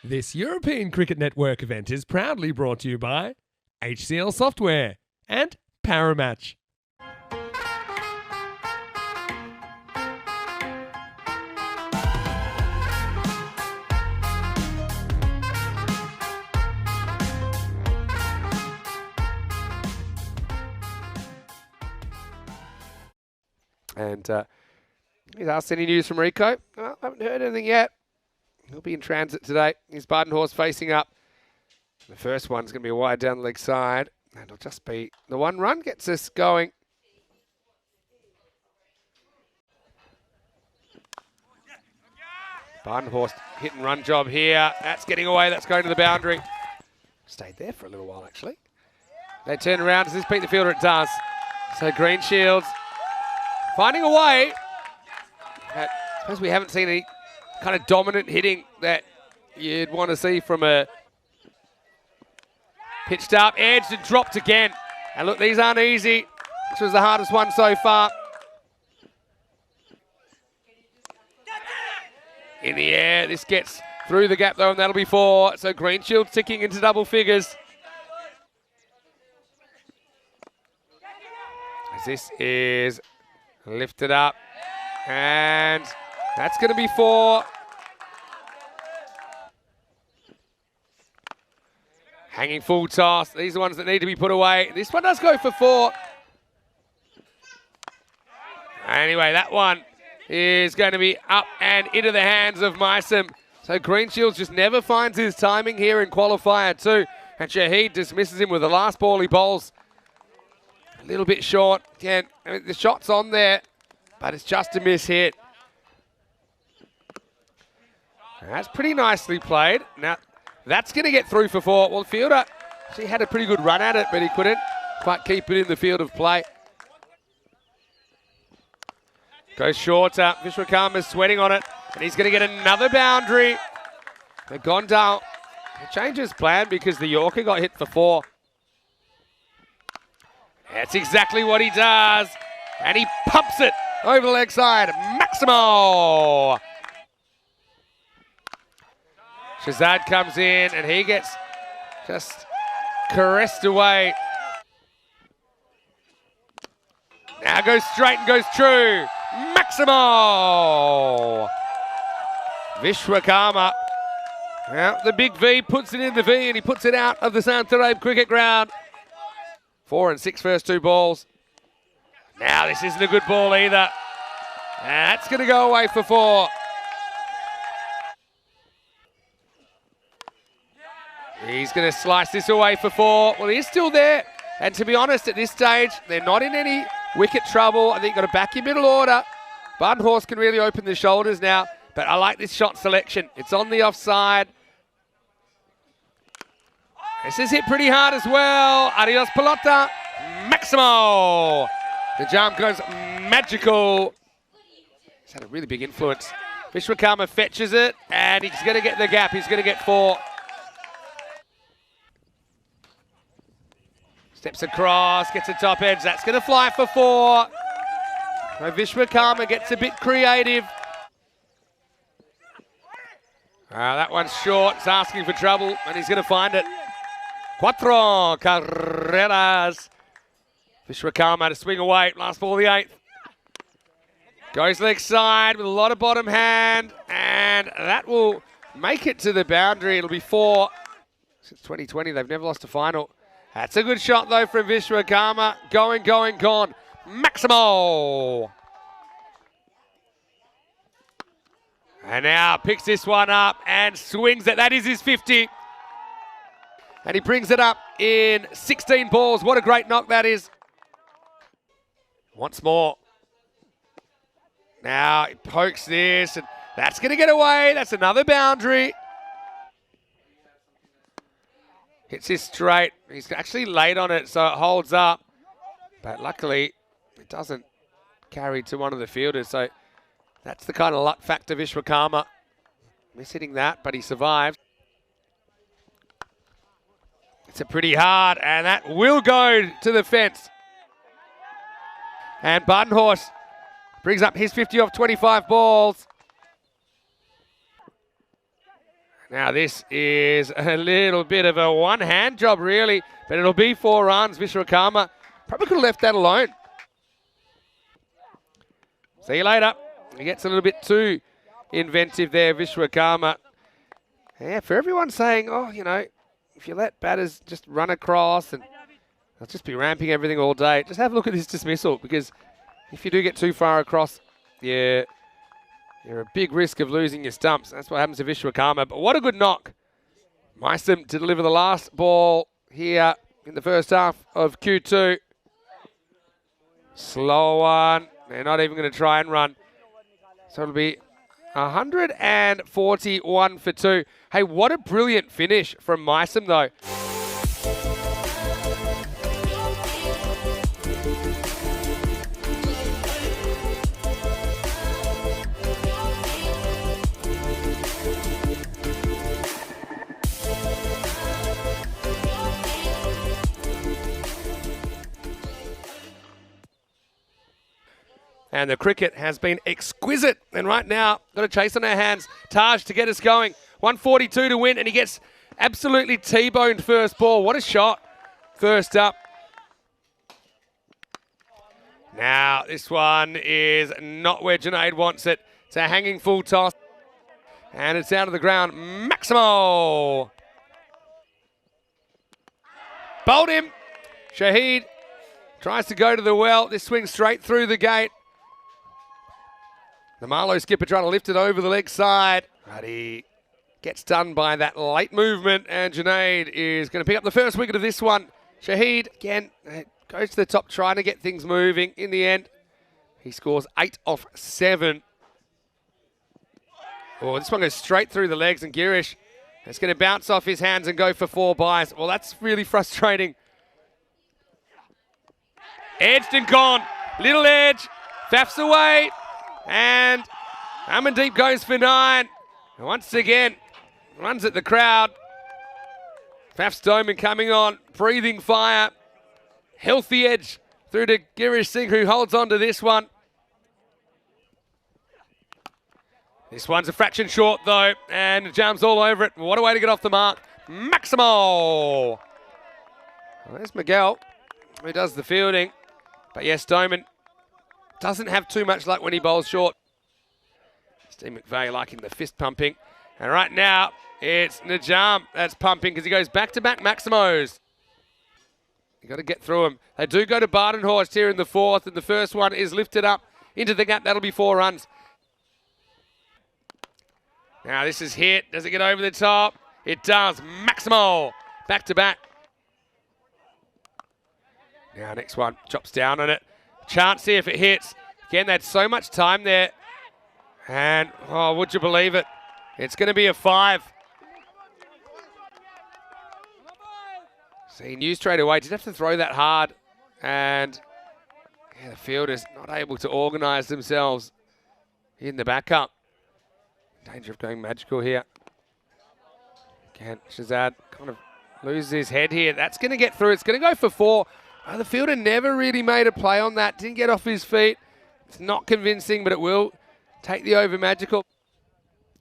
This European Cricket Network event is proudly brought to you by HCL Software and Paramatch. And he's asked any news from Rico. Well, I haven't heard anything yet. He'll be in transit today. He's Badenhorst facing up. The first one's going to be wide down the leg side. And it'll just be the one run gets us going. Badenhorst hit and run job here. That's getting away. That's going to the boundary. Stayed there for a little while, actually. They turn around. Does this beat the fielder? It does. So Green Shields finding a way. I suppose we haven't seen any kind of dominant hitting that you'd want to see from a pitched up, edged and dropped again. And look, these aren't easy. This was the hardest one so far. In the air, this gets through the gap though, and that'll be 4. So Green Shield ticking into double figures. As this is lifted up, and that's going to be 4. Hanging full toss. These are the ones that need to be put away. This one does go for 4. Anyway, that one is going to be up and into the hands of Mysam. So Green Shields just never finds his timing here in qualifier 2. And Shahid dismisses him with the last ball he bowls. A little bit short. Again, I mean, the shot's on there, but it's just a miss hit. That's pretty nicely played. Now, that's going to get through for 4. Well, the fielder, she had a pretty good run at it, but he couldn't quite keep it in the field of play. Goes shorter. Vishwakarma's sweating on it, and he's going to get another boundary. The Gondal changes plan because the Yorker got hit for 4. That's exactly what he does. And he pumps it over the leg side. Maximo! Shazad comes in and he gets just caressed away. Now goes straight and goes true. Maximo! Vishwakarma. Now the big V puts it in the V and he puts it out of the Santarame cricket ground. 4 and 6 first 2 balls. Now this isn't a good ball either. That's going to go away for 4. He's going to slice this away for 4. Well, he's still there. And to be honest, at this stage, they're not in any wicket trouble. I think you've got to back your middle order. Badenhorst can really open the shoulders now. But I like this shot selection. It's on the offside. This is hit pretty hard as well. Adios pelota. Maximo. The jump goes magical. He's had a really big influence. Vishwakarma fetches it, and he's going to get the gap. He's going to get 4. Steps across, gets a top edge. That's going to fly for 4. So Vishwakarma gets a bit creative. That one's short. It's asking for trouble, and he's going to find it. 4 carreras. Vishwakarma to swing away. Last ball of the 8th. Goes leg side with a lot of bottom hand, and that will make it to the boundary. It'll be 4. Since 2020, they've never lost a final. That's a good shot, though, from Vishwakarma. Going, gone. Maximo! And now picks this one up and swings it. That is his 50. And he brings it up in 16 balls. What a great knock that is. Once more. Now he pokes this, and that's going to get away. That's another boundary. Hits this straight. He's actually late on it, so it holds up. But luckily, it doesn't carry to one of the fielders. So that's the kind of luck factor Vishwakarma. Miss-hitting that, but he survived. It's a pretty hard, and that will go to the fence. And Badenhorst brings up his 50 off 25 balls. Now this is a little bit of a one-hand job really, but it'll be 4 runs. Vishwakarma probably could have left that alone. See you later. He gets a little bit too inventive there, Vishwakarma. Yeah, for everyone saying, oh, you know, if you let batters just run across and they'll just be ramping everything all day, just have a look at this dismissal, because if you do get too far across, yeah, you're a big risk of losing your stumps. That's what happens to Vishwakarma. But what a good knock. Meissen to deliver the last ball here in the first half of Q2. Slow one. They're not even going to try and run. So it'll be 141 for 2. Hey, what a brilliant finish from Meissen, though. And the cricket has been exquisite. And right now, got a chase on our hands. Taj to get us going. 142 to win, and he gets absolutely T-boned first ball. What a shot. First up. Now, this one is not where Junaid wants it. It's a hanging full toss. And it's out of the ground. Maximo. Bowled him. Shahid tries to go to the well. This swings straight through the gate. The Marlow skipper trying to lift it over the leg side. But he gets done by that late movement. And Junaid is going to pick up the first wicket of this one. Shahid, again, goes to the top, trying to get things moving. In the end, he scores 8 off 7. Oh, this one goes straight through the legs, and Girish is going to bounce off his hands and go for 4 byes. Well, that's really frustrating. Edged and gone. Little edge. Faf's away. And Amandeep goes for 9. And once again, runs at the crowd. Faf Stoneman coming on, breathing fire. Healthy edge through to Girish Singh, who holds on to this one. This one's a fraction short, though, and Jam's all over it. What a way to get off the mark. Maximo. Well, there's Miguel, who does the fielding. But yes, Stoneman doesn't have too much luck when he bowls short. Steve McVeigh liking the fist pumping. And right now, it's Najam that's pumping because he goes back-to-back Maximos. You've got to get through them. They do go to Badenhorst here in the 4th, and the first one is lifted up into the gap. That'll be 4 runs. Now this is hit. Does it get over the top? It does. Maximo. Back-to-back. Now next one. Chops down on it. Chance here if it hits. Again, they had so much time there. And, oh, would you believe it? It's going to be a 5. See, he knew straight away. Didn't have to throw that hard. And yeah, the fielders not able to organise themselves in the backup. Danger of going magical here. Again, Shazad kind of loses his head here. That's going to get through. It's going to go for 4. Oh, the fielder never really made a play on that. Didn't get off his feet. It's not convincing, but it will take the over magical.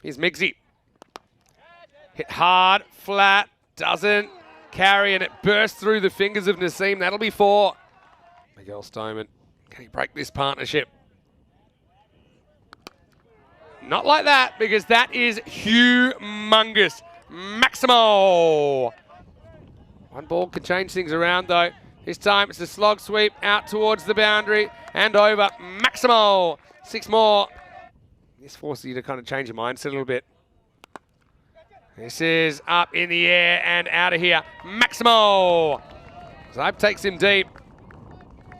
Here's Migsy. Hit hard, flat, doesn't carry, and it bursts through the fingers of Naseem. That'll be 4. Miguel Stoneman, can he break this partnership? Not like that, because that is humongous. Maximo. One ball can change things around, though. This time it's a slog sweep out towards the boundary and over. Maximo. 6 more. This forces you to kind of change your mindset a little bit. This is up in the air and out of here. Maximo. Zaib takes him deep.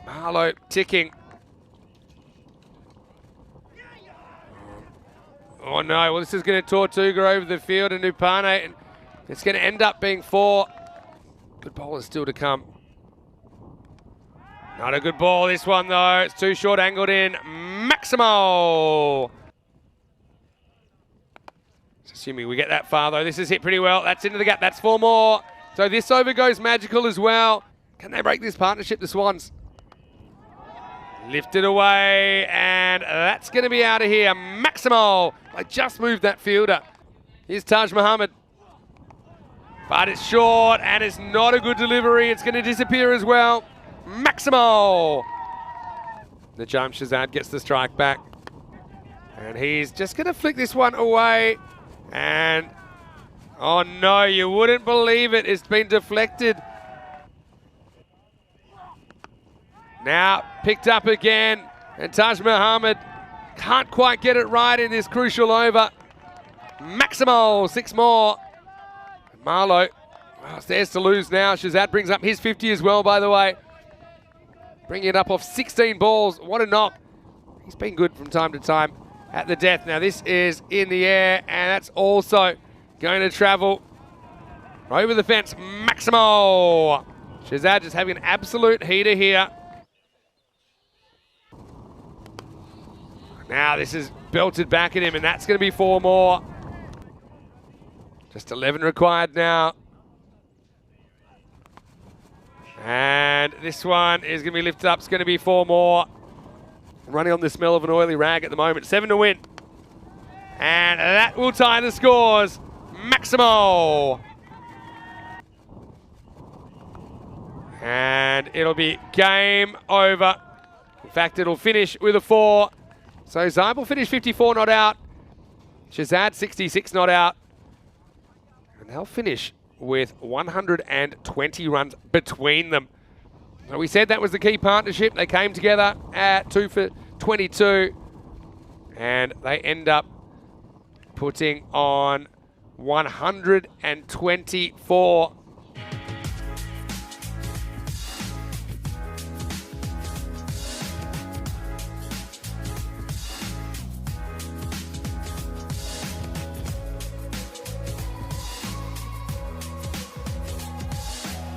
Marlow ticking. Oh no, well this is going to Tortuga over the field and Upane, and it's going to end up being 4. Good bowlers still to come. Not a good ball this one though, it's too short angled in. Maximo! Assuming we get that far though, this is hit pretty well, that's into the gap, that's 4 more. So this over goes magical as well. Can they break this partnership, the Swans? Lifted away, and that's going to be out of here. Maximo! I just moved that fielder. Here's Taj Muhammad. But it's short, and it's not a good delivery. It's going to disappear as well. Maximo! The jump, Shazad gets the strike back. And he's just going to flick this one away. And, oh no, you wouldn't believe it. It's been deflected. Now picked up again. And Taj Muhammad can't quite get it right in this crucial over. Maximo, 6 more. Marlowe, well, it's theirs to lose now. Shazad brings up his 50 as well, by the way. Bringing it up off 16 balls. What a knock. He's been good from time to time at the death. Now this is in the air, and that's also going to travel over the fence. Maximo. Shazad just having an absolute heater here. Now this is belted back at him, and that's going to be 4 more. Just 11 required now. And this one is going to be lifted up. It's going to be 4 more. Running on the smell of an oily rag at the moment. 7 to win. And that will tie the scores. Maximo. And it'll be game over. In fact, it'll finish with a 4. So Zybe will finish 54 not out. Shazad 66 not out. And they'll finish with 120 runs between them. So we said that was the key partnership. They came together at 2 for 22. And they end up putting on 124